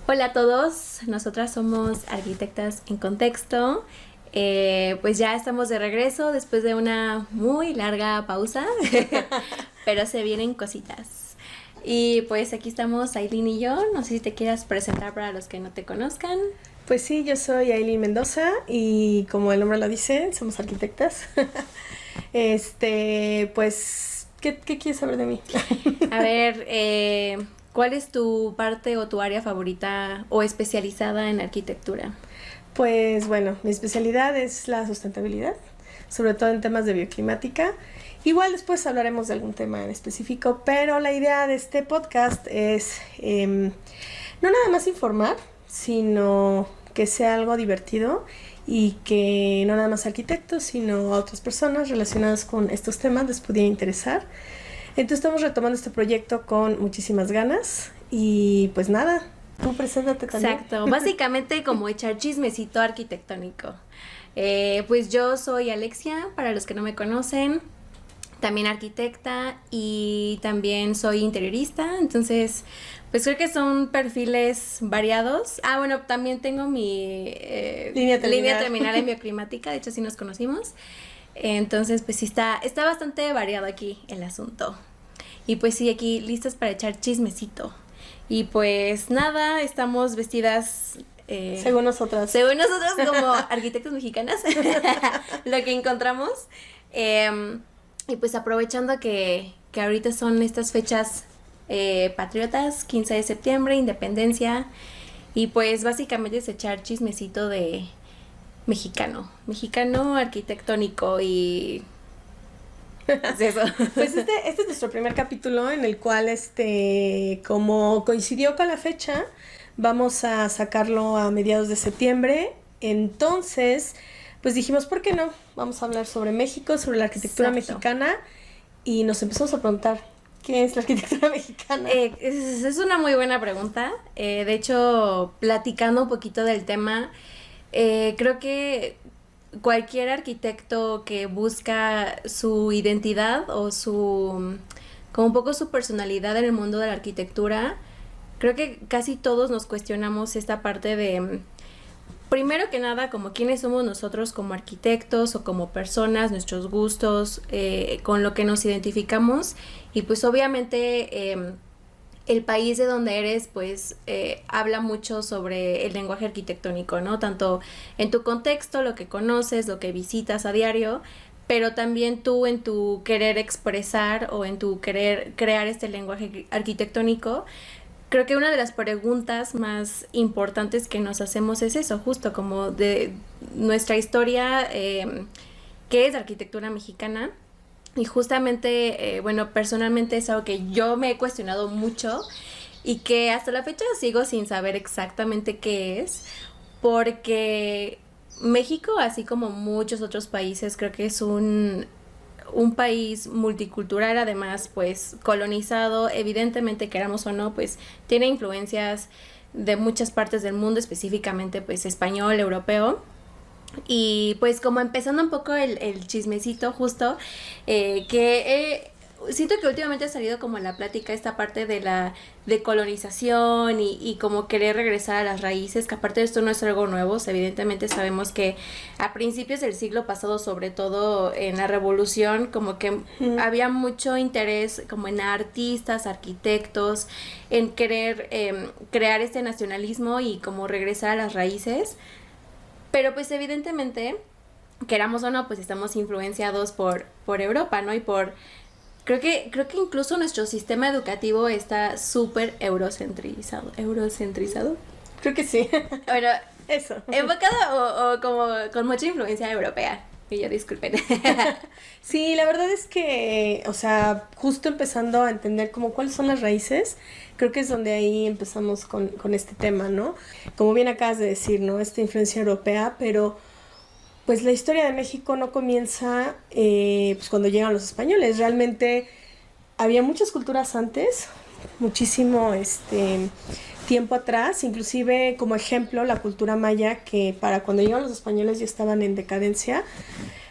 Hola a todos, nosotras somos Arquitectas en Contexto. Pues ya estamos de regreso después de una muy larga pausa, pero se vienen cositas. Y pues aquí estamos Aileen y yo, no sé si te quieras presentar para los que no te conozcan. Pues sí, yo soy Aileen Mendoza y como el nombre lo dice, somos arquitectas. Pues, ¿qué quieres saber de mí? A ver, ¿cuál es tu parte o tu área favorita o especializada en arquitectura? Pues bueno, mi especialidad es la sustentabilidad, sobre todo en temas de bioclimática. Igual después hablaremos de algún tema en específico, pero la idea de este podcast es no nada más informar, sino que sea algo divertido y que no nada más arquitectos, sino a otras personas relacionadas con estos temas les pudiera interesar. Entonces estamos retomando este proyecto con muchísimas ganas y pues nada, tú preséntate también. Exacto, básicamente como echar chismecito arquitectónico. Pues yo soy Alexia, para los que no me conocen, también arquitecta y también soy interiorista, entonces pues creo que son perfiles variados. Ah, bueno, también tengo mi línea terminal en bioclimática, de hecho sí nos conocimos. Entonces, pues sí está bastante variado aquí el asunto. Y pues sí, aquí listas para echar chismecito. Y pues nada, estamos vestidas... según nosotras como arquitectas mexicanas, lo que encontramos. Y pues aprovechando que ahorita son estas fechas patriotas, 15 de septiembre, independencia. Y pues básicamente es echar chismecito de... mexicano arquitectónico y es eso. Pues este es nuestro primer capítulo en el cual como coincidió con la fecha, vamos a sacarlo a mediados de septiembre. Entonces, pues dijimos, ¿por qué no? Vamos a hablar sobre México, sobre la arquitectura mexicana y nos empezamos a preguntar, ¿qué es la arquitectura mexicana? Es una muy buena pregunta. De hecho, platicando un poquito del tema, creo que cualquier arquitecto que busca su identidad o como un poco su personalidad en el mundo de la arquitectura, creo que casi todos nos cuestionamos esta parte de, primero que nada, como quiénes somos nosotros como arquitectos o como personas, nuestros gustos, con lo que nos identificamos y pues obviamente... el país de donde eres, pues, habla mucho sobre el lenguaje arquitectónico, ¿no? Tanto en tu contexto, lo que conoces, lo que visitas a diario, pero también tú en tu querer expresar o en tu querer crear este lenguaje arquitectónico. Creo que una de las preguntas más importantes que nos hacemos es eso, justo como de nuestra historia, ¿qué es la arquitectura mexicana? Y justamente, bueno, personalmente es algo que yo me he cuestionado mucho y que hasta la fecha sigo sin saber exactamente qué es, porque México, así como muchos otros países, creo que es un país multicultural, además, pues, colonizado, evidentemente, queramos o no, pues, tiene influencias de muchas partes del mundo, específicamente, pues, español, europeo. Y pues como empezando un poco el chismecito justo, siento que últimamente ha salido como en la plática esta parte de la decolonización y como querer regresar a las raíces, que aparte de esto no es algo nuevo, evidentemente sabemos que a principios del siglo pasado, sobre todo en la revolución, como que había mucho interés como en artistas, arquitectos, en querer crear este nacionalismo y como regresar a las raíces. Pero pues evidentemente, queramos o no, pues estamos influenciados por Europa, ¿no? Y creo que incluso nuestro sistema educativo está súper eurocentrizado. ¿Eurocentrizado? Creo que sí. Bueno, eso. Enfocado o como con mucha influencia europea. Y yo disculpen. Sí, la verdad es que, o sea, justo empezando a entender como cuáles son las raíces, creo que es donde ahí empezamos con este tema, ¿no? Como bien acabas de decir, ¿no? Esta influencia europea, pero pues la historia de México no comienza pues cuando llegan los españoles. Realmente había muchas culturas antes, muchísimo tiempo atrás, inclusive como ejemplo la cultura maya, que para cuando llegaron los españoles ya estaban en decadencia,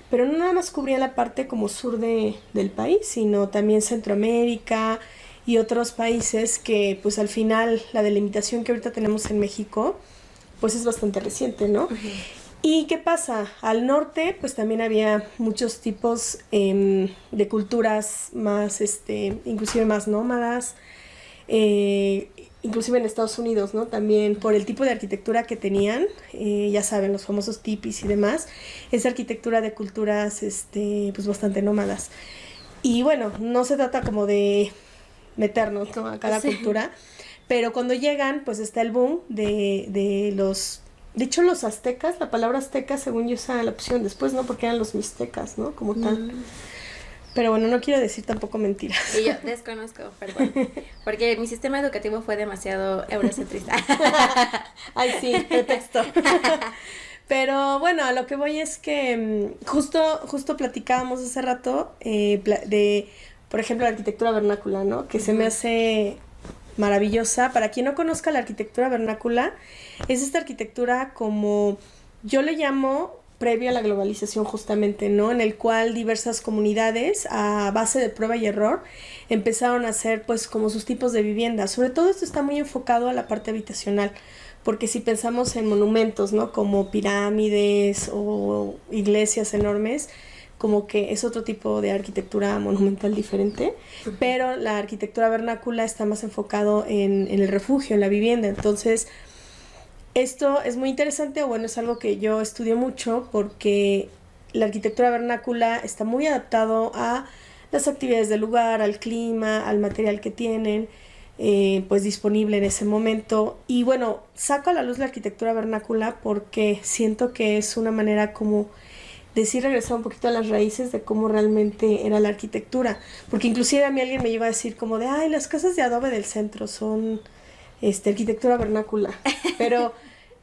pero no nada más cubría la parte como sur del país, sino también Centroamérica y otros países que pues al final la delimitación que ahorita tenemos en México pues es bastante reciente, ¿no? Ujú. ¿Y qué pasa? Al norte pues también había muchos tipos de culturas más, inclusive más nómadas, eh, inclusive en Estados Unidos, ¿no? También por el tipo de arquitectura que tenían, ya saben, los famosos tipis y demás, es arquitectura de culturas, pues bastante nómadas. Y bueno, no se trata como de meternos, ¿no? A cada Sí. cultura, pero cuando llegan, pues está el boom de los... De hecho, los aztecas, la palabra azteca, según yo, usa la opción después, ¿no? Porque eran los mixtecas, ¿no? Como tal. Mm. Pero bueno, no quiero decir tampoco mentiras. Y yo desconozco, perdón, porque mi sistema educativo fue demasiado eurocentrista. Ay, sí, pretexto. Pero bueno, a lo que voy es que justo platicábamos hace rato de, por ejemplo, la arquitectura vernácula, ¿no? Que se me hace maravillosa. Para quien no conozca la arquitectura vernácula, es esta arquitectura como yo le llamo previo a la globalización justamente, ¿no? En el cual diversas comunidades a base de prueba y error empezaron a hacer pues como sus tipos de viviendas. Sobre todo esto está muy enfocado a la parte habitacional, porque si pensamos en monumentos, ¿no? Como pirámides o iglesias enormes, como que es otro tipo de arquitectura monumental diferente, pero la arquitectura vernácula está más enfocado en el refugio, en la vivienda. Entonces, esto es muy interesante, o bueno, es algo que yo estudio mucho porque la arquitectura vernácula está muy adaptado a las actividades del lugar, al clima, al material que tienen, pues disponible en ese momento. Y bueno, saco a la luz la arquitectura vernácula porque siento que es una manera como de sí regresar un poquito a las raíces de cómo realmente era la arquitectura. Porque inclusive a mí alguien me iba a decir como de, ay, las casas de adobe del centro son arquitectura vernácula. Pero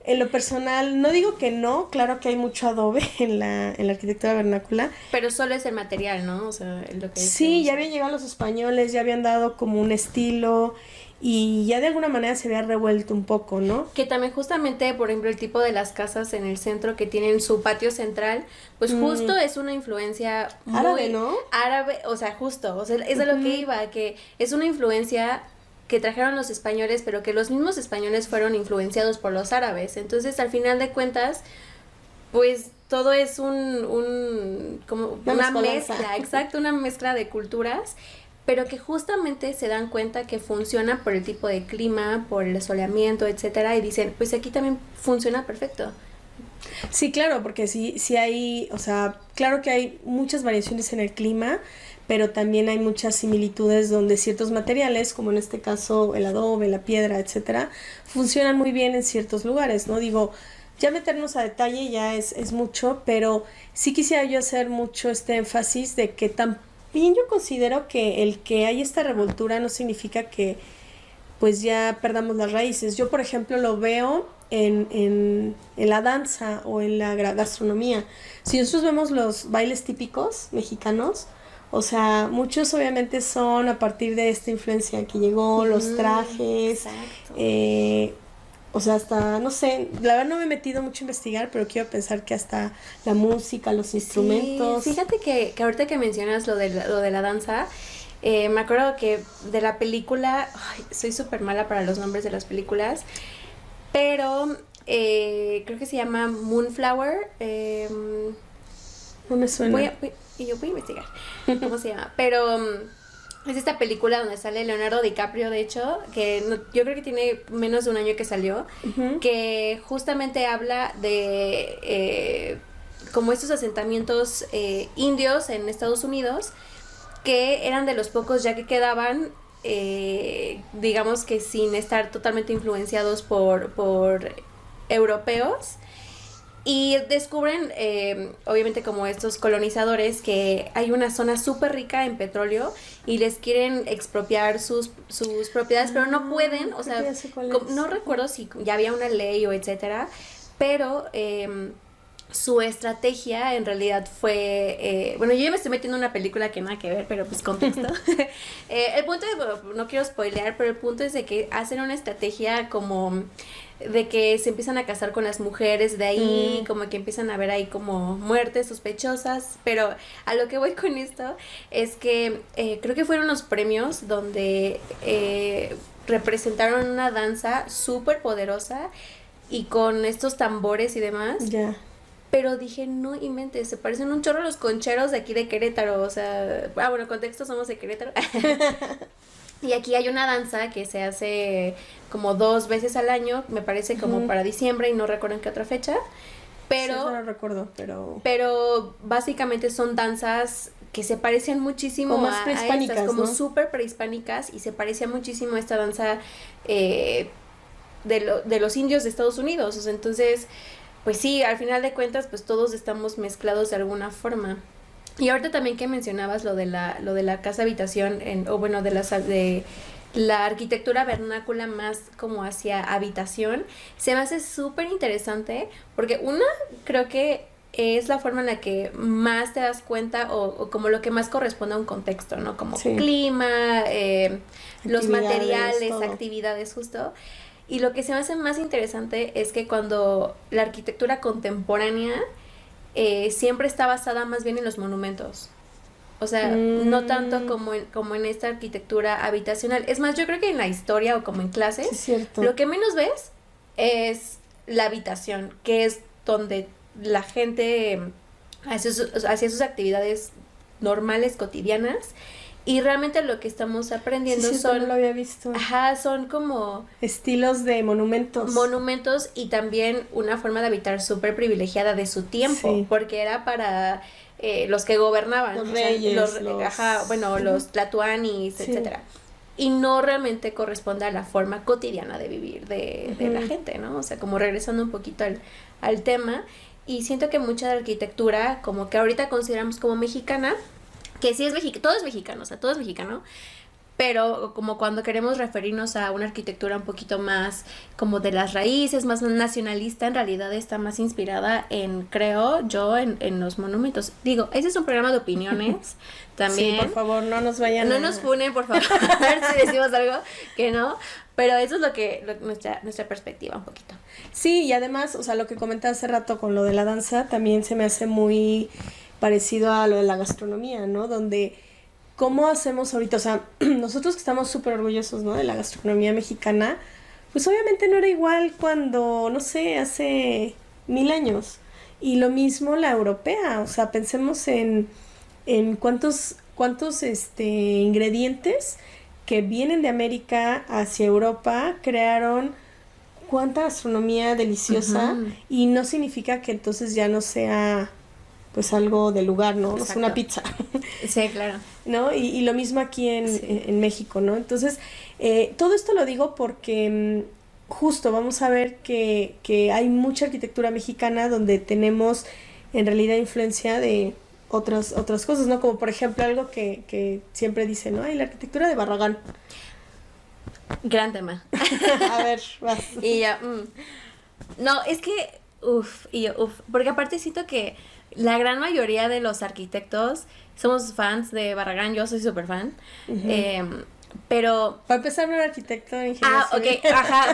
en lo personal, no digo que no, claro que hay mucho adobe en la arquitectura vernácula. Pero solo es el material, ¿no? O sea, es lo que Sí, ya habían llegado los españoles, ya habían dado como un estilo y ya de alguna manera se había revuelto un poco, ¿no? que también justamente, por ejemplo, el tipo de las casas en el centro que tienen su patio central, pues justo es una influencia muy Árabe, ¿no? árabe, o sea, justo, o sea, es de lo que iba, que es una influencia que trajeron los españoles, pero que los mismos españoles fueron influenciados por los árabes. Entonces, al final de cuentas, pues todo es como una mezcolanza. mezcla, exacto, una mezcla de culturas, pero que justamente se dan cuenta que funciona por el tipo de clima, por el soleamiento, etcétera, y dicen, pues aquí también funciona perfecto. Sí, claro, porque sí hay, o sea, claro que hay muchas variaciones en el clima, pero también hay muchas similitudes donde ciertos materiales, como en este caso el adobe, la piedra, etcétera, funcionan muy bien en ciertos lugares, ¿no? Digo, ya meternos a detalle ya es mucho, pero sí quisiera yo hacer mucho este énfasis de que también yo considero que el que hay esta revoltura no significa que pues ya perdamos las raíces. Yo, por ejemplo, lo veo en la danza o en la gastronomía. Si nosotros vemos los bailes típicos mexicanos, o sea, muchos obviamente son a partir de esta influencia que llegó, los trajes, Exacto. o sea, hasta, no sé, la verdad no me he metido mucho a investigar, pero quiero pensar que hasta la música, los instrumentos. Sí, fíjate que ahorita que mencionas lo de la danza, me acuerdo que de la película, ay, soy súper mala para los nombres de las películas, pero creo que se llama Moonflower. No me suena. Y yo voy a investigar cómo se llama, pero es esta película donde sale Leonardo DiCaprio, de hecho, que yo creo que tiene menos de un año que salió, que justamente habla de como estos asentamientos indios en Estados Unidos, que eran de los pocos ya que quedaban, digamos que sin estar totalmente influenciados por europeos. Y descubren, obviamente como estos colonizadores, que hay una zona súper rica en petróleo y les quieren expropiar sus propiedades, pero no pueden, o sea, no recuerdo si ya había una ley o etcétera, pero su estrategia en realidad fue, bueno, yo ya me estoy metiendo en una película que nada que ver, pero pues contexto. El punto es, bueno, no quiero spoilear, pero el punto es de que hacen una estrategia como de que se empiezan a casar con las mujeres de ahí, como que empiezan a ver ahí como muertes sospechosas, pero a lo que voy con esto es que creo que fueron los premios donde representaron una danza súper poderosa y con estos tambores y demás. Ya. Pero dije, no inventes, se parecen un chorro a los concheros de aquí de Querétaro, o sea, bueno, contexto, somos de Querétaro. Y aquí hay una danza que se hace como 2 veces al año, me parece como para diciembre y no recuerdo en qué otra fecha. Pero, sí, eso no recuerdo, pero básicamente son danzas que se parecen muchísimo como más prehispánicas, a estas, como ¿no? súper prehispánicas, y se parecía muchísimo a esta danza de los indios de Estados Unidos. O sea, entonces, pues sí, al final de cuentas, pues todos estamos mezclados de alguna forma. Y ahorita también que mencionabas lo de la casa habitación, o bueno, de la arquitectura vernácula más como hacia habitación, se me hace súper interesante, porque una, creo que es la forma en la que más te das cuenta, o como lo que más corresponde a un contexto, ¿no? Como clima, los materiales, todo. Actividades, justo. Y lo que se me hace más interesante es que cuando la arquitectura contemporánea siempre está basada más bien en los monumentos. O sea, no tanto como en esta arquitectura habitacional. Es más, yo creo que en la historia o como en clases, sí, lo que menos ves es la habitación, que es donde la gente hacía sus actividades normales, cotidianas. Y realmente lo que estamos aprendiendo no lo había visto. Son como estilos de monumentos. Monumentos, y también una forma de habitar súper privilegiada de su tiempo, porque era para los que gobernaban. Los reyes. Los tlatoanis, etcétera. Y no realmente corresponde a la forma cotidiana de vivir de la gente, ¿no? O sea, como regresando un poquito al tema. Y siento que mucha de la arquitectura, como que ahorita consideramos como mexicana, que sí es mexicano, todo es mexicano, o sea, todo es mexicano, pero como cuando queremos referirnos a una arquitectura un poquito más como de las raíces, más nacionalista, en realidad está más inspirada creo yo, en los monumentos. Digo, ese es un programa de opiniones también. Sí, por favor, no nos vayan No nos funen, por favor, si decimos algo que no, pero eso es nuestra perspectiva un poquito. Sí, y además, o sea, lo que comenté hace rato con lo de la danza, también se me hace muy parecido a lo de la gastronomía, ¿no? Donde, ¿cómo hacemos ahorita? O sea, nosotros que estamos súper orgullosos, ¿no? De la gastronomía mexicana, pues obviamente no era igual cuando, no sé, hace 1000 años. Y lo mismo la europea, o sea, pensemos en cuántos ingredientes que vienen de América hacia Europa crearon cuánta gastronomía deliciosa, y no significa que entonces ya no sea pues algo del lugar, ¿no? No es una pizza. Sí, claro. ¿No? Y lo mismo aquí en México, ¿no? Entonces, todo esto lo digo porque justo vamos a ver que hay mucha arquitectura mexicana donde tenemos en realidad influencia de otras cosas, ¿no? Como por ejemplo algo que siempre dicen, ¿no? Ay, la arquitectura de Barragán. Gran tema. A ver, vas. Y ya, no, es que, porque aparte siento que la gran mayoría de los arquitectos somos fans de Barragán. Yo soy súper fan. Pero... Para empezar, no era arquitecto, era ingeniero civil.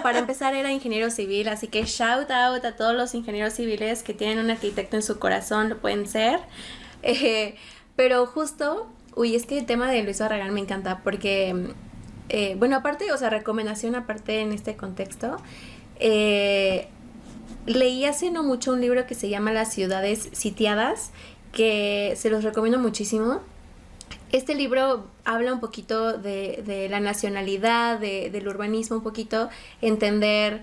Para empezar era ingeniero civil, así que shout out a todos los ingenieros civiles que tienen un arquitecto en su corazón, lo pueden ser. Pero justo, es que el tema de Luis Barragán me encanta porque, aparte, o sea, recomendación aparte en este contexto, leí hace no mucho un libro que se llama Las ciudades sitiadas, que se los recomiendo muchísimo. Este libro habla un poquito de la nacionalidad, del urbanismo, un poquito entender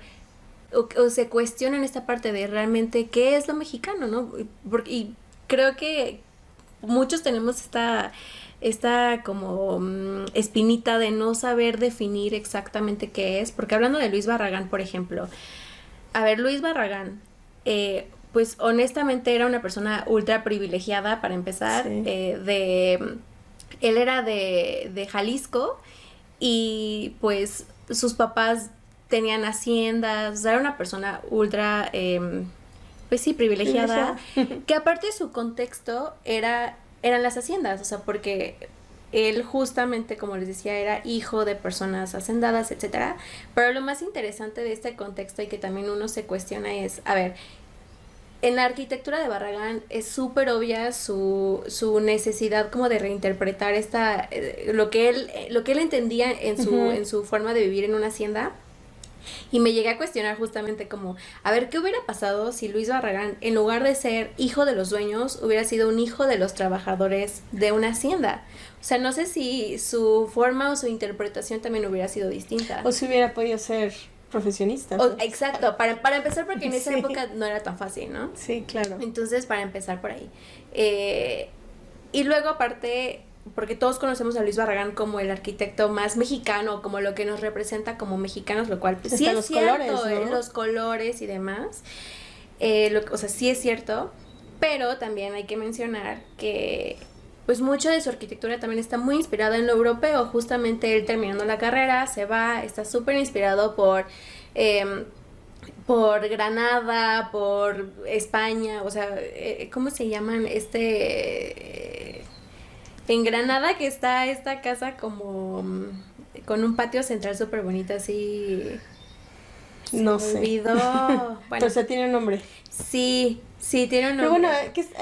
o se cuestiona en esta parte de realmente qué es lo mexicano, ¿no? Y creo que muchos tenemos esta como espinita de no saber definir exactamente qué es, porque hablando de Luis Barragán, por ejemplo, Luis Barragán, pues honestamente era una persona ultra privilegiada para empezar, sí. Él era de Jalisco y pues sus papás tenían haciendas, o sea, era una persona ultra, pues sí, privilegiada, que aparte de su contexto eran las haciendas, o sea, porque él justamente, como les decía, era hijo de personas hacendadas, etcétera. Pero lo más interesante de este contexto y que también uno se cuestiona es, a ver, en la arquitectura de Barragán es súper obvia su necesidad como de reinterpretar lo que él entendía en su forma de vivir en una hacienda. Y me llegué a cuestionar justamente como, a ver, ¿qué hubiera pasado si Luis Barragán, en lugar de ser hijo de los dueños, hubiera sido un hijo de los trabajadores de una hacienda? O sea, no sé si su forma o su interpretación también hubiera sido distinta. O si hubiera podido ser profesionista. Exacto, para empezar, porque en esa época no era tan fácil, ¿no? Sí, claro. Entonces, para empezar por ahí. Y luego, aparte, porque todos conocemos a Luis Barragán como el arquitecto más mexicano, como lo que nos representa como mexicanos, lo cual pues, sí es cierto, colores, ¿no? Los colores y demás. O sea, sí es cierto, pero también hay que mencionar que pues mucho de su arquitectura también está muy inspirada en lo europeo. Justamente él terminando la carrera se va, está súper inspirado por Granada, por España, o sea, ¿cómo se llaman? En Granada que está esta casa como con un patio central súper bonito, así. No sé. Olvidó. Bueno, pero se tiene un nombre. Sí, tiene un nombre. Pero bueno,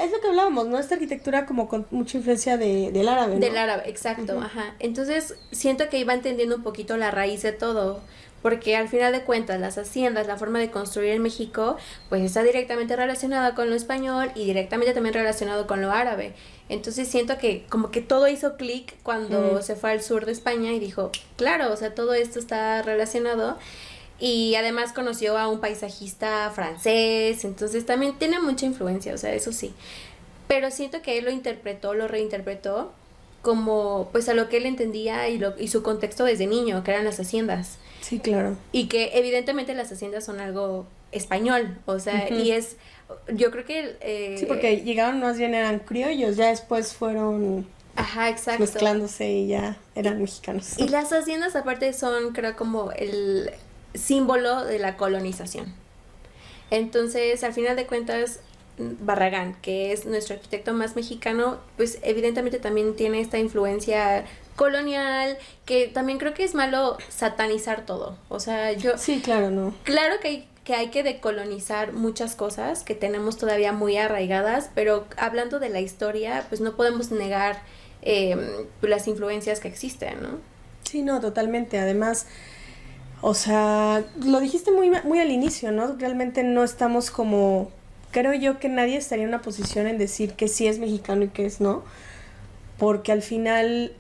es lo que hablábamos, ¿no? Esta arquitectura como con mucha influencia del árabe, ¿no? Del árabe, exacto, ajá. Entonces, siento que iba entendiendo un poquito la raíz de todo, porque al final de cuentas, las haciendas, la forma de construir en México, pues está directamente relacionada con lo español y directamente también relacionado con lo árabe. Entonces, siento que como que todo hizo clic cuando se fue al sur de España y dijo, claro, o sea, todo esto está relacionado. Y además conoció a un paisajista francés, entonces también tiene mucha influencia, o sea, eso sí. Pero siento que él lo reinterpretó como pues a lo que él entendía y su contexto desde niño, que eran las haciendas. Sí, claro. Y que evidentemente las haciendas son algo español, o sea, y es, yo creo que... sí, porque llegaron más bien eran criollos, ya después fueron... Ajá, exacto. Mezclándose y ya eran mexicanos. Y las haciendas aparte son, creo, como el símbolo de la colonización. Entonces, al final de cuentas, Barragán, que es nuestro arquitecto más mexicano, pues evidentemente también tiene esta influencia colonial, que también creo que es malo satanizar todo. O sea, sí, claro, no. Claro que hay que decolonizar muchas cosas que tenemos todavía muy arraigadas, pero hablando de la historia, pues no podemos negar las influencias que existen, ¿no? Sí, no, totalmente. Además, o sea, lo dijiste muy al inicio, ¿no? Realmente no estamos como... Creo yo que nadie estaría en una posición en decir que sí es mexicano y que es no. Porque al final,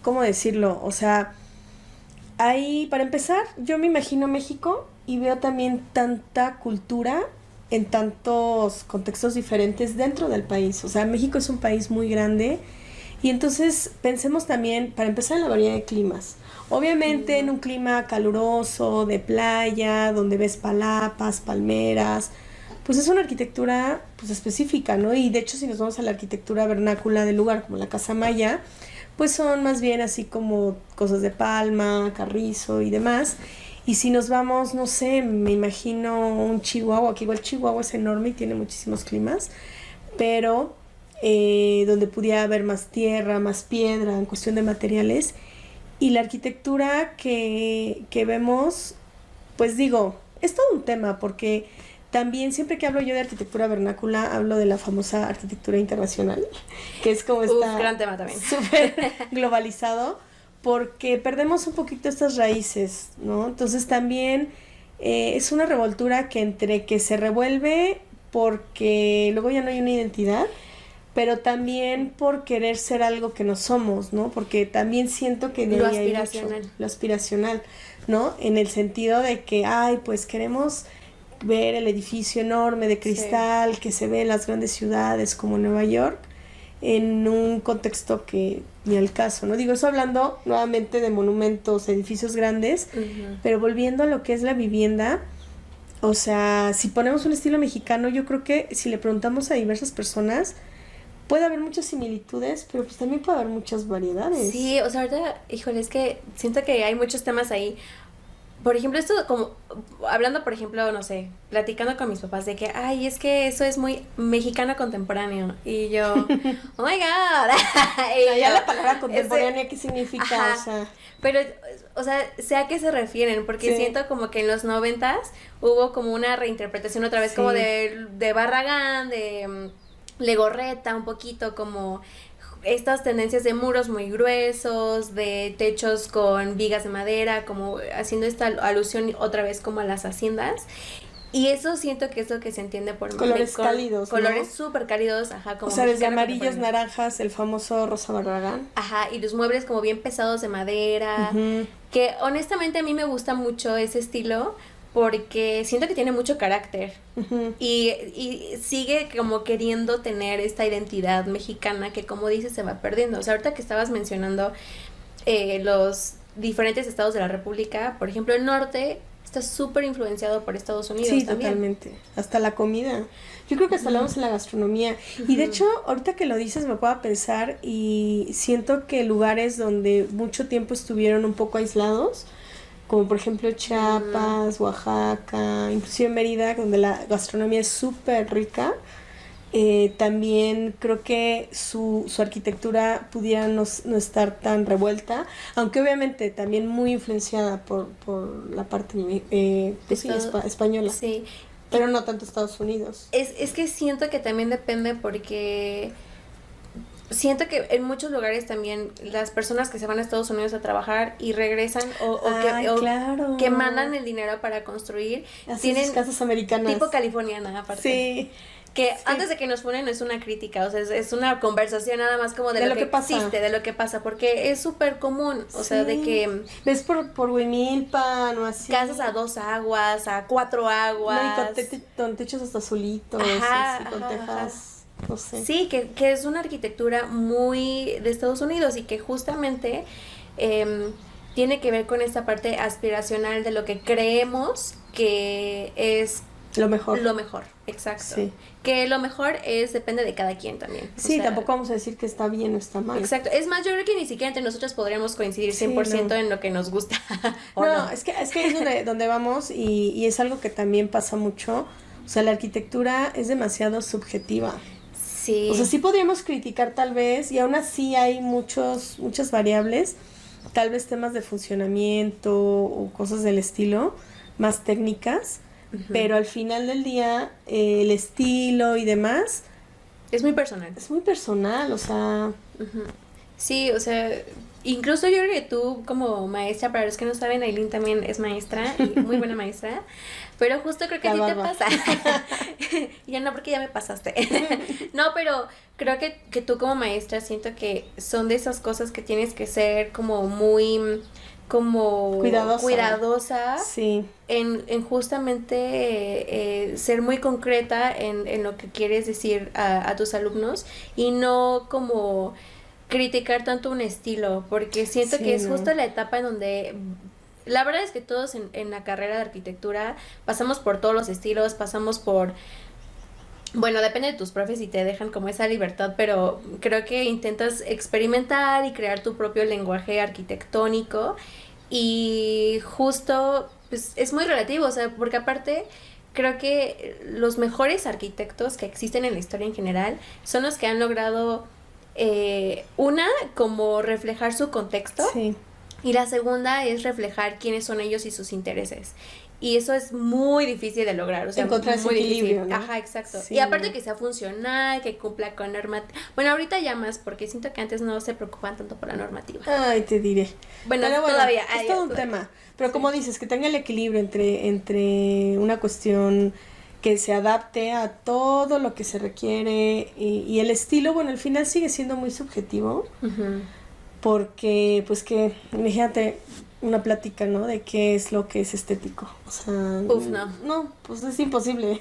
¿cómo decirlo? O sea, para empezar, yo me imagino México y veo también tanta cultura en tantos contextos diferentes dentro del país. O sea, México es un país muy grande y entonces pensemos también, para empezar, en la variedad de climas. Obviamente en un clima caluroso, de playa, donde ves palapas, palmeras, pues es una arquitectura pues específica, ¿no? Y de hecho si nos vamos a la arquitectura vernácula del lugar, como la Casa Maya, pues son más bien así como cosas de palma, carrizo y demás. Y si nos vamos, no sé, me imagino un Chihuahua, que igual Chihuahua es enorme y tiene muchísimos climas, pero donde pudiera haber más tierra, más piedra en cuestión de materiales. Y la arquitectura que vemos, pues digo, es todo un tema, porque también siempre que hablo yo de arquitectura vernácula, hablo de la famosa arquitectura internacional, que es como está gran tema también. Súper globalizado, porque perdemos un poquito estas raíces, ¿no? Entonces también es una revoltura que entre que se revuelve porque luego ya no hay una identidad, pero también por querer ser algo que no somos, ¿no? Porque también siento que de lo ahí aspiracional. hay mucho, lo aspiracional, ¿no? En el sentido de que, pues queremos ver el edificio enorme de cristal que se ve en las grandes ciudades como Nueva York, en un contexto que ni al caso, ¿no? Digo, eso hablando nuevamente de monumentos, edificios grandes, pero volviendo a lo que es la vivienda, o sea, si ponemos un estilo mexicano, yo creo que si le preguntamos a diversas personas, puede haber muchas similitudes, pero pues también puede haber muchas variedades. Sí, o sea, ahorita, híjole, es que siento que hay muchos temas ahí. por ejemplo, esto como, hablando, por ejemplo, no sé, platicando con mis papás de que, ay, es que eso es muy mexicano contemporáneo. Y yo, oh my God. Y Ya yo, la palabra contemporánea, ¿qué significa? ajá. O sea, Pero, o sea, sé a qué se refieren, porque Sí. siento como que en los 90s hubo como una reinterpretación otra vez Sí. como de Barragán, de Legorreta, un poquito como estas tendencias de muros muy gruesos, de techos con vigas de madera, como haciendo esta alusión otra vez como a las haciendas. Y eso siento que es lo que se entiende por Colores cálidos, ¿no? colores súper cálidos, ajá, como o sea, desde mexicano amarillos, contemporáneo. naranjas, el famoso rosa Barragán. Ajá, y los muebles como bien pesados de madera, Ujú. que honestamente a mí me gusta mucho ese estilo porque siento que tiene mucho carácter Ujú. y sigue como queriendo tener esta identidad mexicana que, como dices, se va perdiendo. O sea, ahorita que estabas mencionando los diferentes estados de la República, por ejemplo, el norte está súper influenciado por Estados Unidos Sí, también. totalmente. Hasta la comida. Yo creo que hasta hablamos en la gastronomía. Y de hecho, ahorita que lo dices, me puedo pensar y siento que lugares donde mucho tiempo estuvieron un poco aislados, como por ejemplo Chiapas, Oaxaca, inclusive Mérida, donde la gastronomía es súper rica, también creo que su arquitectura pudiera no estar tan revuelta, aunque obviamente también muy influenciada por la parte pues sí, española, Sí, pero no tanto Estados Unidos. es que siento que también depende porque siento que en muchos lugares también las personas que se van a Estados Unidos a trabajar y regresan Ay, claro. que mandan el dinero para construir, Así tienen sus casas americanas. tipo californiana aparte. Sí. Que Sí. antes de que nos funen no es una crítica, o sea, es una conversación nada más como de lo que pasa. existe, de lo que pasa, porque es súper común, o sea, de que ves por Huimilpan o así. casas a 2 aguas, a 4 aguas. No, y con techos hasta azulitos, Ajá, así, con ajá, tejas, no sé. Sí, que es una arquitectura muy de Estados Unidos y que justamente tiene que ver con esta parte aspiracional de lo que creemos que es Lo mejor. lo mejor, exacto. Sí. Que lo mejor depende de cada quien también. O Sí, sea, tampoco vamos a decir que está bien o está mal. Exacto. Es más, yo creo que ni siquiera entre nosotros podríamos coincidir Sí, 100% no. en lo que nos gusta. ¿o No, es que es donde vamos y es algo que también pasa mucho. O sea, la arquitectura es demasiado subjetiva. Sí. O sea, sí podríamos criticar tal vez, y aún así hay muchas variables, tal vez temas de funcionamiento o cosas del estilo, más técnicas, pero al final del día el estilo y demás Es muy personal. es muy personal, o sea, Ujú. Sí, o sea, incluso yo creo que tú como maestra, para los que no saben, Aileen también es maestra y muy buena maestra, pero justo creo que La a ti te barba. pasa. Ya no, porque ya me pasaste. No, pero creo que tú como maestra siento que son de esas cosas que tienes que ser como muy como cuidadosa sí, en justamente ser muy concreta en lo que quieres decir a tus alumnos y no como criticar tanto un estilo, porque siento Sí, que es no. justo la etapa en donde la verdad es que todos en la carrera de arquitectura pasamos por todos los estilos, pasamos por bueno, depende de tus profes y te dejan como esa libertad, pero creo que intentas experimentar y crear tu propio lenguaje arquitectónico y justo, pues es muy relativo, o sea, porque aparte creo que los mejores arquitectos que existen en la historia en general son los que han logrado, una, como reflejar su contexto sí. y la segunda es reflejar quiénes son ellos y sus intereses. Y eso es muy difícil de lograr, o sea, Encontrar ese muy equilibrio, difícil. ¿no? Ajá, exacto. Sí, Y aparte no. que sea funcional, que cumpla con normativa. Bueno, ahorita ya más, porque siento que antes no se preocupaban tanto por la normativa. Ay, te diré. Bueno, Pero todavía. es todo un tema. Pero como dices, que tenga el equilibrio entre una cuestión que se adapte a todo lo que se requiere y el estilo, bueno, al final sigue siendo muy subjetivo Ujú. porque, pues que, imagínate una plática, ¿no? De qué es lo que es estético. O sea, Uf, no. No, pues es imposible,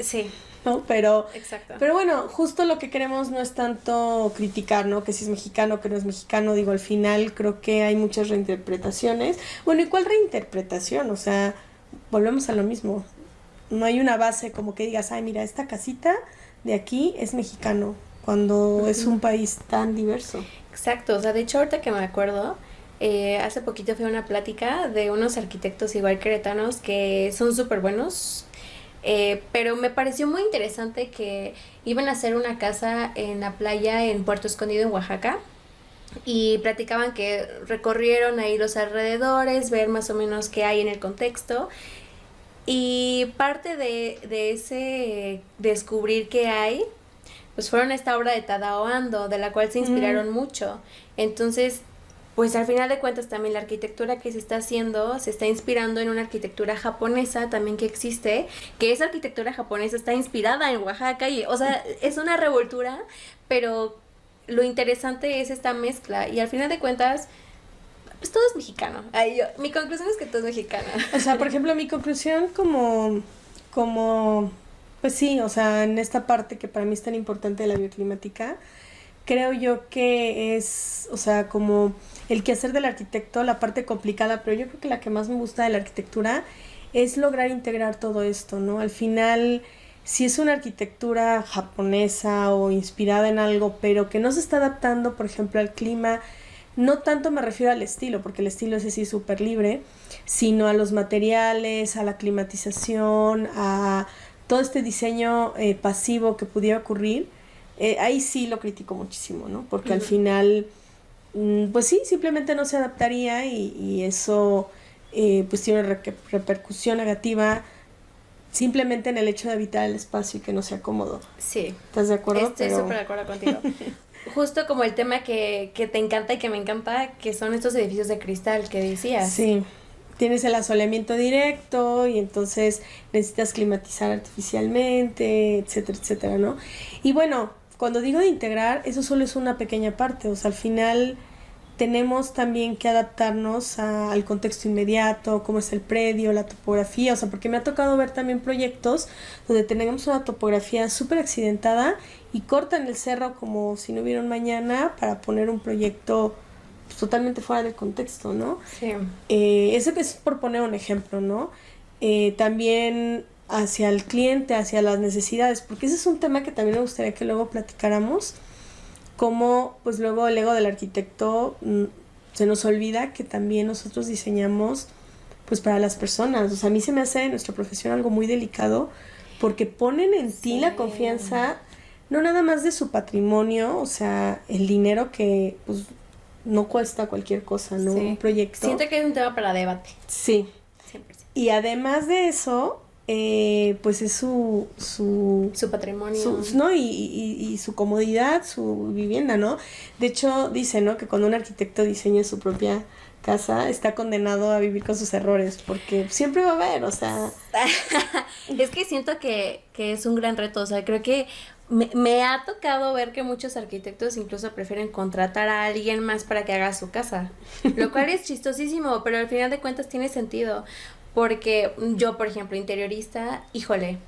Sí, ¿no? Pero exacto. bueno, justo lo que queremos no es tanto criticar, ¿no? Que si es mexicano, que no es mexicano. Digo, al final creo que hay muchas reinterpretaciones. Bueno, ¿y cuál reinterpretación? O sea, volvemos a lo mismo. No hay una base como que digas, ay, mira, esta casita de aquí es mexicano, cuando es un país tan diverso. Exacto, o sea, de hecho ahorita que me acuerdo, Hace poquito fui a una plática de unos arquitectos igual queretanos que son súper buenos, pero me pareció muy interesante que iban a hacer una casa en la playa en Puerto Escondido, en Oaxaca, y platicaban que recorrieron ahí los alrededores, ver más o menos qué hay en el contexto. Y parte de ese descubrir qué hay, pues fueron esta obra de Tadao Ando, de la cual se inspiraron mucho. Entonces, pues al final de cuentas también la arquitectura que se está haciendo se está inspirando en una arquitectura japonesa también que existe, que esa arquitectura japonesa está inspirada en Oaxaca y, o sea, es una revoltura, pero lo interesante es esta mezcla y al final de cuentas, pues todo es mexicano. Mi conclusión es que todo es mexicano. O sea, por ejemplo, mi conclusión pues sí, o sea, en esta parte que para mí es tan importante de la bioclimática, creo yo que es, o sea, como el quehacer del arquitecto, la parte complicada, pero yo creo que la que más me gusta de la arquitectura es lograr integrar todo esto, ¿no? Al final, si es una arquitectura japonesa o inspirada en algo, pero que no se está adaptando, por ejemplo, al clima, no tanto me refiero al estilo, porque el estilo es así súper libre, sino a los materiales, a la climatización, a todo este diseño pasivo que pudiera ocurrir, ahí sí lo critico muchísimo, ¿no? Porque al final, pues sí, simplemente no se adaptaría y eso pues tiene una repercusión negativa simplemente en el hecho de habitar el espacio y que no sea cómodo. Sí. ¿Estás de acuerdo? Estoy súper de acuerdo contigo. Justo como el tema que te encanta y que me encanta, que son estos edificios de cristal que decías. Sí, tienes el asoleamiento directo y entonces necesitas climatizar artificialmente, etcétera, etcétera, ¿no? Y bueno, cuando digo de integrar, eso solo es una pequeña parte, o sea, al final tenemos también que adaptarnos al contexto inmediato, cómo es el predio, la topografía, o sea, porque me ha tocado ver también proyectos donde tenemos una topografía súper accidentada y cortan el cerro como si no hubiera un mañana para poner un proyecto pues, totalmente fuera del contexto, ¿no? Sí. Eso que es por poner un ejemplo, ¿no? También hacia el cliente, hacia las necesidades, porque ese es un tema que también me gustaría que luego platicáramos, cómo pues luego el ego del arquitecto se nos olvida que también nosotros diseñamos pues para las personas. O sea, a mí se me hace en nuestra profesión algo muy delicado porque ponen en ti la confianza, no nada más de su patrimonio, o sea, el dinero que pues no cuesta cualquier cosa, ¿no? Sí. Un proyecto. Siento que es un tema para debate. Sí. 100%. Y además de eso, pues es su patrimonio. ¿no? Y su comodidad, su vivienda, ¿no? De hecho, dice, ¿no? Que cuando un arquitecto diseña su propia casa, está condenado a vivir con sus errores, porque siempre va a haber, o sea... Es que siento que es un gran reto, o sea, creo que me ha tocado ver que muchos arquitectos incluso prefieren contratar a alguien más para que haga su casa, lo cual es chistosísimo, pero al final de cuentas tiene sentido. Porque yo, por ejemplo, interiorista, híjole,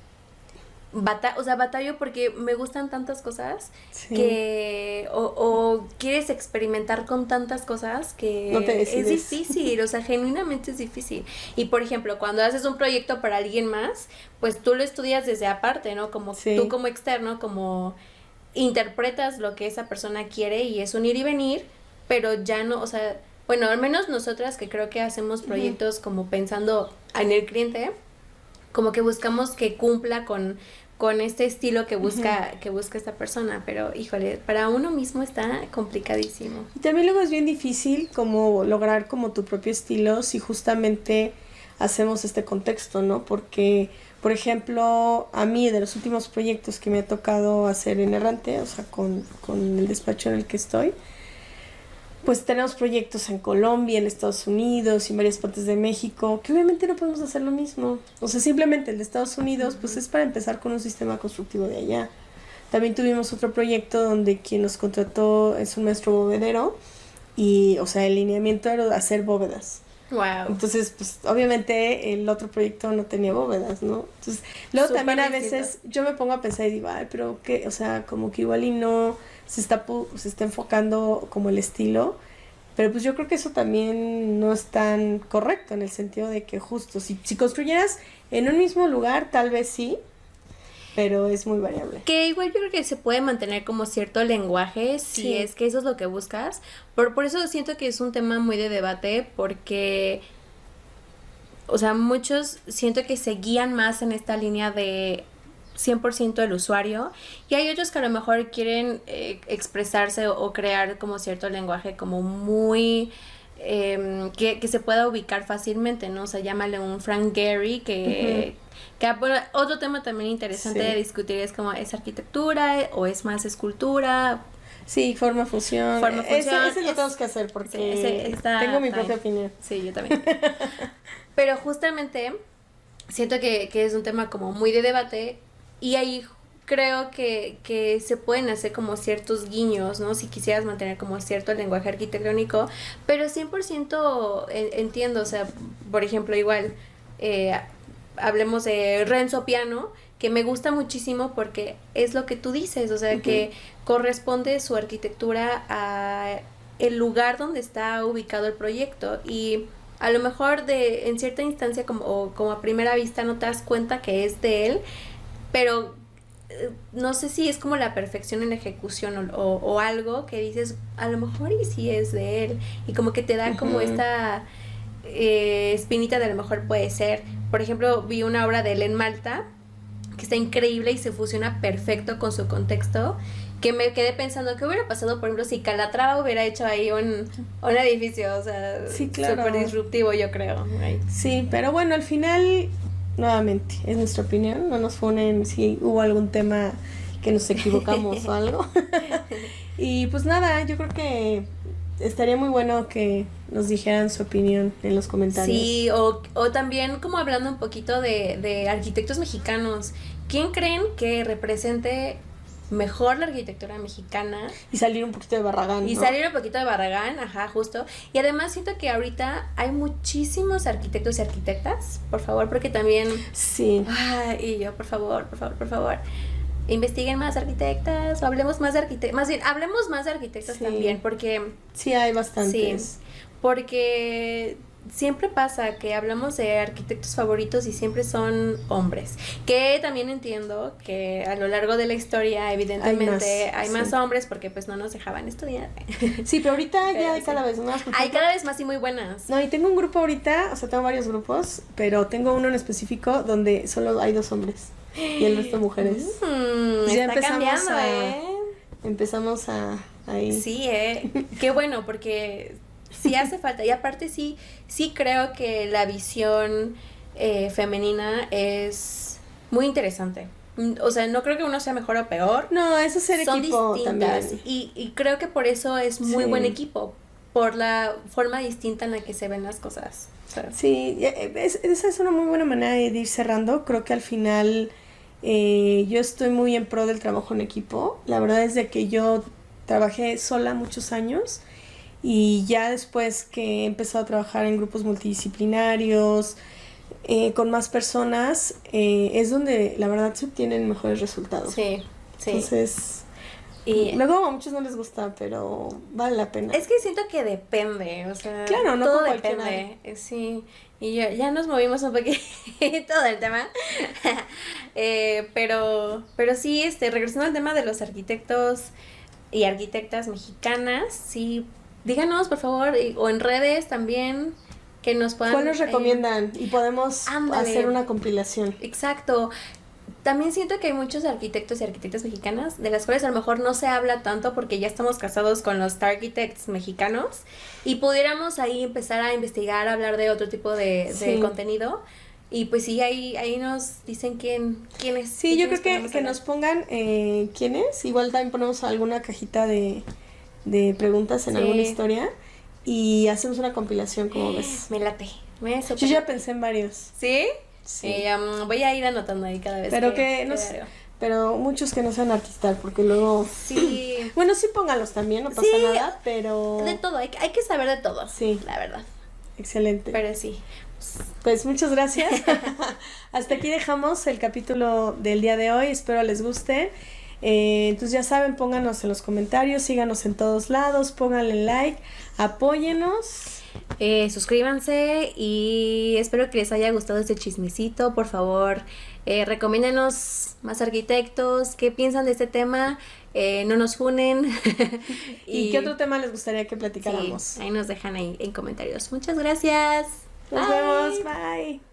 batallo porque me gustan tantas cosas que o quieres experimentar con tantas cosas que no te decides. Es difícil, o sea, genuinamente es difícil. Y, por ejemplo, cuando haces un proyecto para alguien más, pues tú lo estudias desde aparte, ¿no? Como tú como externo, como interpretas lo que esa persona quiere y es un ir y venir, pero ya no, o sea... Bueno, al menos nosotras que creo que hacemos proyectos como pensando en el cliente, como que buscamos que cumpla con este estilo que busca esta persona, pero híjole, para uno mismo está complicadísimo. Y también luego es bien difícil como lograr como tu propio estilo si justamente hacemos este contexto, ¿no? Porque, por ejemplo, a mí de los últimos proyectos que me ha tocado hacer en Errante, o sea, con el despacho en el que estoy, pues tenemos proyectos en Colombia, en Estados Unidos y en varias partes de México, que obviamente no podemos hacer lo mismo. O sea, simplemente el de Estados Unidos, pues es para empezar con un sistema constructivo de allá. También tuvimos otro proyecto donde quien nos contrató es un maestro bovedero y, o sea, el lineamiento era hacer bóvedas. Wow. Entonces, pues, obviamente el otro proyecto no tenía bóvedas, ¿no? Entonces, luego súper también a veces yo me pongo a pensar y digo, ay, pero qué, o sea, como que igual y no se está enfocando como el estilo, pero pues yo creo que eso también no es tan correcto en el sentido de que justo, si construyeras en un mismo lugar, tal vez sí, pero es muy variable. Que igual yo creo que se puede mantener como cierto lenguaje si Sí. es que eso es lo que buscas. Por eso siento que es un tema muy de debate porque, o sea, muchos siento que se guían más en esta línea de 100% el usuario y hay otros que a lo mejor quieren expresarse o crear como cierto lenguaje como muy... que se pueda ubicar fácilmente, ¿no? O sea, llámale un Frank Gehry bueno, otro tema también interesante Sí. de discutir es como, ¿es arquitectura o es más escultura? Sí, forma, función. Forma, función, Ese lo tenemos que hacer porque sí, tengo mi propia opinión. Sí, yo también. Pero justamente siento que es un tema como muy de debate y ahí creo que se pueden hacer como ciertos guiños, ¿no? Si quisieras mantener como cierto lenguaje arquitectónico, pero 100% entiendo, o sea, por ejemplo, igual, hablemos de Renzo Piano, que me gusta muchísimo porque es lo que tú dices, o sea, que corresponde su arquitectura a el lugar donde está ubicado el proyecto y a lo mejor en cierta instancia como a primera vista no te das cuenta que es de él, pero no sé si es como la perfección en la ejecución o algo que dices, a lo mejor y sí es de él y como que te da como esta espinita de a lo mejor puede ser. Por ejemplo, vi una obra de él en Malta que está increíble y se fusiona perfecto con su contexto, que me quedé pensando qué hubiera pasado, por ejemplo, si Calatrava hubiera hecho ahí un edificio, o sea, sí, claro, súper disruptivo, yo creo. Ahí. Sí, pero bueno, al final, nuevamente, es nuestra opinión, no nos ponen si hubo algún tema que nos equivocamos o algo. Y pues nada, yo creo que estaría muy bueno que nos dijeran su opinión en los comentarios. Sí, o también como hablando un poquito de arquitectos mexicanos, ¿quién creen que represente mejor la arquitectura mexicana? Y salir un poquito de Barragán, Y ¿no? salir un poquito de Barragán, ajá, justo. Y además siento que ahorita hay muchísimos arquitectos y arquitectas, por favor, porque también... Sí. Y yo, por favor, investiguen más arquitectas, o hablemos más de arquitectas, más bien, hablemos más de arquitectos también, porque... Sí, hay bastantes. Sí, porque siempre pasa que hablamos de arquitectos favoritos y siempre son hombres, que también entiendo que a lo largo de la historia evidentemente hay más hombres porque pues no nos dejaban estudiar. Sí, pero ahorita ya hay cada vez más. Hay cada vez más y muy buenas. No, y tengo un grupo ahorita, o sea, tengo varios grupos, pero tengo uno en específico donde solo hay 2 hombres y el resto mujeres. Pues ya está cambiando, Empezamos ahí. Sí, qué bueno, porque sí hace falta. Y aparte sí creo que la visión femenina es muy interesante. O sea, no creo que uno sea mejor o peor. No, eso es ser son equipo distintas. también. Y creo que por eso es muy buen equipo. Por la forma distinta en la que se ven las cosas. O sea, sí, esa es una muy buena manera de ir cerrando. Creo que al final yo estoy muy en pro del trabajo en equipo. La verdad es de que yo trabajé sola muchos años y ya después que he empezado a trabajar en grupos multidisciplinarios, con más personas, es donde la verdad se obtienen mejores resultados. Sí. Entonces... Y luego a muchos no les gusta, pero vale la pena. Es que siento que depende, o sea, claro, no todo cualquiera. depende, sí, y ya nos movimos un poquito del tema, pero sí, regresando al tema de los arquitectos y arquitectas mexicanas, sí, díganos por favor, o en redes también, que nos puedan... ¿Cuál nos recomiendan? Y podemos hacer una compilación. Exacto. También siento que hay muchos arquitectos y arquitectas mexicanas, de las cuales a lo mejor no se habla tanto porque ya estamos casados con los star architects mexicanos y pudiéramos ahí empezar a investigar, a hablar de otro tipo de contenido. Y pues sí, ahí nos dicen quién es. Sí, yo creo que nos pongan quién es. Igual también ponemos alguna cajita de preguntas en alguna historia y hacemos una compilación, como ves. Me late. Yo ya pensé en varios. ¿Sí? Sí. Voy a ir anotando ahí cada vez. Pero muchos que no sean artistas, porque luego... Sí. Bueno, sí póngalos también, no pasa nada, pero... De todo, hay que saber de todo. Sí. La verdad. Excelente. Pero sí. Pues muchas gracias. Hasta aquí dejamos el capítulo del día de hoy. Espero les guste. Entonces ya saben, pónganos en los comentarios, síganos en todos lados, pónganle like, apóyenos. Suscríbanse y espero que les haya gustado este chismecito. Por favor, recomiéndenos más arquitectos, qué piensan de este tema, no nos funen. ¿Y qué otro tema les gustaría que platicáramos? Sí, ahí nos dejan ahí en comentarios. Muchas gracias. Nos vemos, bye.